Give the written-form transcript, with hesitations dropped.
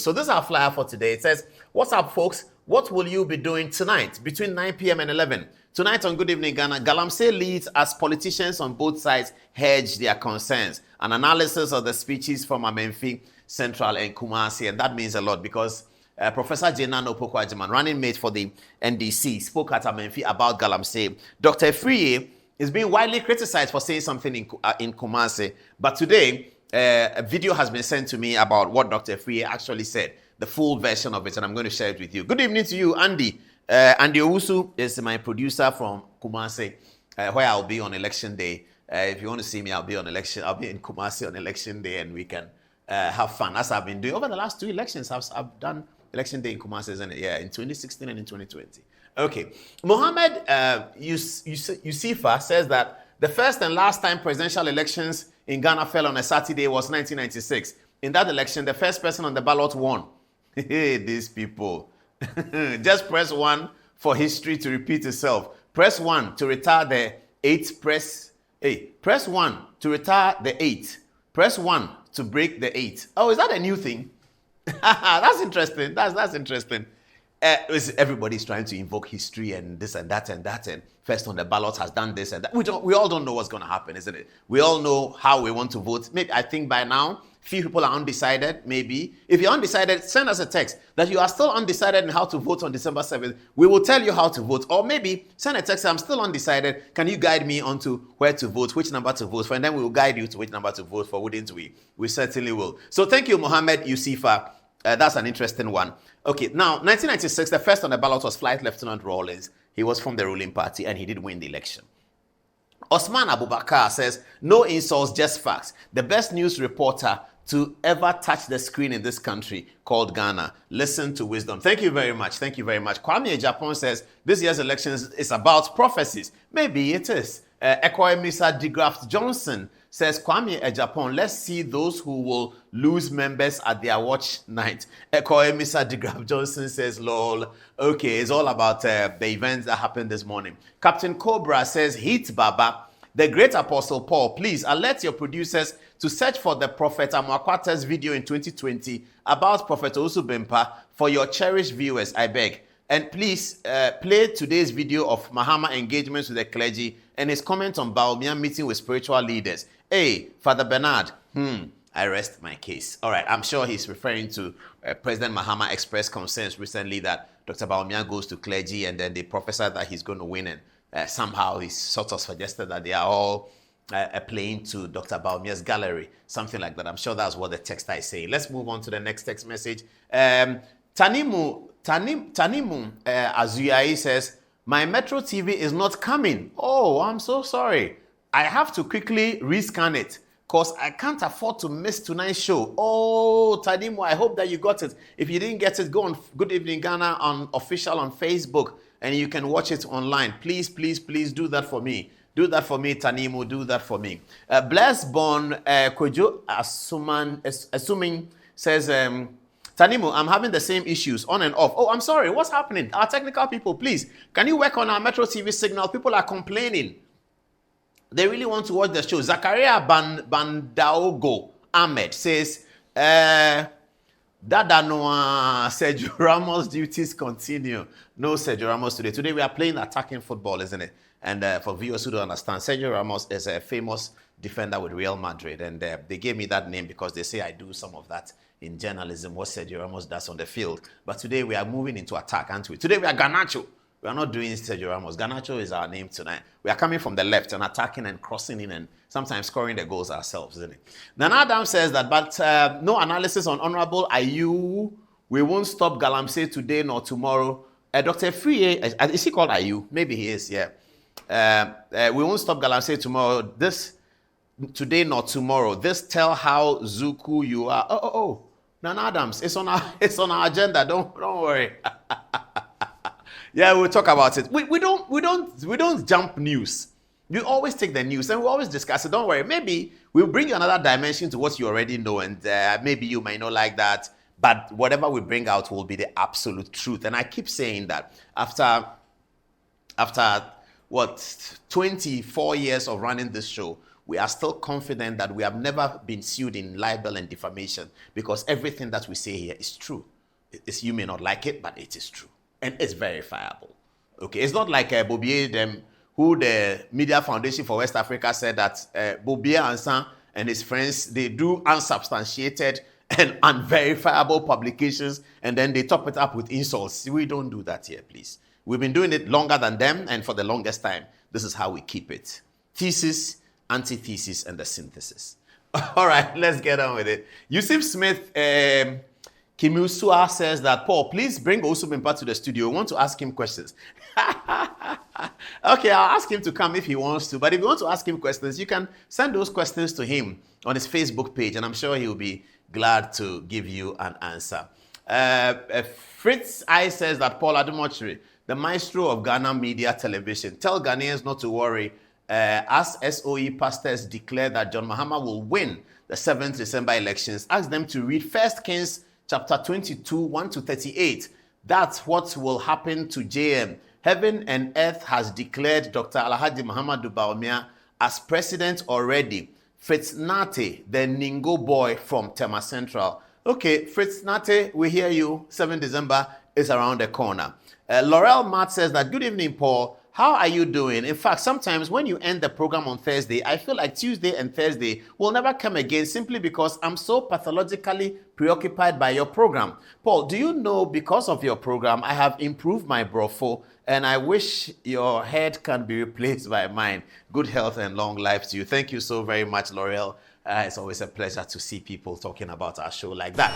So this is our flyer for today. It says, what's up, folks? What will you be doing tonight between 9 p.m. and 11? Tonight on Good Evening Ghana, Galamsey leads as politicians on both sides hedge their concerns. An analysis of the speeches from Amenfi, Central and Kumasi, and that means a lot because Professor Jenano Pokwajiman, running mate for the NDC, spoke at Amenfi about Galamsey. Dr. Friye is being widely criticized for saying something in Kumasi, but today a video has been sent to me about what Dr. Friye actually said, the full version of it, and I'm going to share it with you. Good evening to you, Andy. Andy Owusu is my producer from Kumasi, where I'll be on election day. If you want to see me, I'll be in Kumasi on election day, and we can have fun, as I've been doing over the last 2 elections. I've done election day in Kumasi, isn't it? Yeah, in 2016 and in 2020. Okay. Mohammed Yusifa says that the first and last time presidential elections in Ghana fell on a Saturday was 1996. In that election, the first person on the ballot won. Hey, these people. Just press 1 for history to repeat itself. Press 1 to retire the 8th. Press 1 to retire the 8th. Press 1 to break the 8th. Oh, is that a new thing? That's interesting. That's interesting. Everybody's trying to invoke history and this and that and that, and first on the ballot has done this and that. We all don't know what's going to happen, isn't it? We all know how we want to vote. Maybe I think by now few people are undecided. Maybe if you're undecided, send us a text that you are still undecided on how to vote on December 7th. We will tell you how to vote, or maybe send a text. I'm still undecided. Can you guide me onto where to vote, which number to vote for, and then we will guide you to which number to vote for. Wouldn't we? We certainly will. So thank you, Mohammed Yusifa. That's an interesting one. Okay, now, 1996, the first on the ballot was Flight Lieutenant Rawlings. He was from the ruling party, and he did win the election. Osman Abubakar says, no insults, just facts. The best news reporter to ever touch the screen in this country called Ghana. Listen to wisdom. Thank you very much. Thank you very much. Kwame Japan says, this year's elections is about prophecies. Maybe it is. Ekoemisa DeGraft Johnson says, Kwame Ejapon, let's see those who will lose members at their watch night. Ekoemisa DeGraft Johnson says, lol. Okay, it's all about the events that happened this morning. Captain Cobra says, Hit Baba, the great Apostle Paul, please alert your producers to search for the Prophet Amakwate's video in 2020 about Prophet Osu Bempa for your cherished viewers, I beg. And please play today's video of Mahama engagements with the clergy and his comment on Baumia meeting with spiritual leaders. Hey, Father Bernard, I rest my case. All right, I'm sure he's referring to President Mahama expressed concerns recently that Dr. Baumia goes to clergy and then they prophesy that he's going to win, and somehow he sort of suggested that they are all playing to Dr. Baumia's gallery, something like that. I'm sure that's what the text is saying. Let's move on to the next text message. Tanimu Azuyai says, my Metro TV is not coming. Oh, I'm so sorry. I have to quickly rescan it because I can't afford to miss tonight's show. Oh, Tanimu, I hope that you got it. If you didn't get it, go on Good Evening Ghana on official on Facebook and you can watch it online. Please, please, please do that for me. Do that for me, Tanimu. Do that for me. Blessborn Kojo assuming says, Tanimu, I'm having the same issues on and off. Oh, I'm sorry. What's happening? Our technical people, please. Can you work on our Metro TV signal? People are complaining. They really want to watch the show. Zakaria Bandaogo Ahmed says, Dada Noah, Sergio Ramos duties continue. No Sergio Ramos today. Today we are playing attacking football, isn't it? And for viewers who don't understand, Sergio Ramos is a famous defender with Real Madrid. And they gave me that name because they say I do some of that in journalism, what Sergio Ramos does on the field. But today we are moving into attack, aren't we? Today we are Garnacho. We are not doing Sergio Ramos. Garnacho is our name tonight. We are coming from the left and attacking and crossing in and sometimes scoring the goals ourselves, isn't it? Nana Adam says that, but no analysis on Honorable Ayu. We won't stop Galamsey today nor tomorrow. Dr. Friye, is he called Ayu? Maybe he is, yeah. We won't stop Galamsey tomorrow. Today nor tomorrow. This tell how Zuku you are. Oh. Nana Adams, it's on our agenda. Don't worry. Yeah, we'll talk about it. We don't jump news. We always take the news and we always discuss it. Don't worry. Maybe we'll bring you another dimension to what you already know, and maybe you might not like that. But whatever we bring out will be the absolute truth. And I keep saying that after 24 years of running this show, we are still confident that we have never been sued in libel and defamation because everything that we say here is true. You may not like it, but it is true. And it's verifiable. Okay, it's not like Bobier, who the Media Foundation for West Africa said that Bobier Ansan and his friends, they do unsubstantiated and unverifiable publications, and then they top it up with insults. We don't do that here, please. We've been doing it longer than them, and for the longest time, this is how we keep it. Thesis, antithesis, and the synthesis. All right, let's get on with it. Yusuf Smith, Kimusua says that, Paul, please bring Osubimpa to the studio. We want to ask him questions. Okay, I'll ask him to come if he wants to. But if you want to ask him questions, you can send those questions to him on his Facebook page, and I'm sure he'll be glad to give you an answer. Fritz I says that Paul Adom-Otchere, the maestro of Ghana media television, tell Ghanaians not to worry as SOE pastors declare that John Mahama will win the 7th December elections. Ask them to read 1 Kings chapter 22, 1 to 38. That's what will happen to JM. Heaven and earth has declared Dr. Alhaji Muhammadu Bawumia as president already. Fritz Nate, the Ningo boy from Tema Central. Okay, Fritz Nate, we hear you. 7 December is around the corner. Laurel Matt says that, good evening, Paul. How are you doing? In fact, sometimes when you end the program on Thursday, I feel like Tuesday and Thursday will never come again simply because I'm so pathologically preoccupied by your program. Paul, do you know because of your program, I have improved my brofo and I wish your head can be replaced by mine. Good health and long life to you. Thank you so very much, L'Oreal. It's always a pleasure to see people talking about our show like that.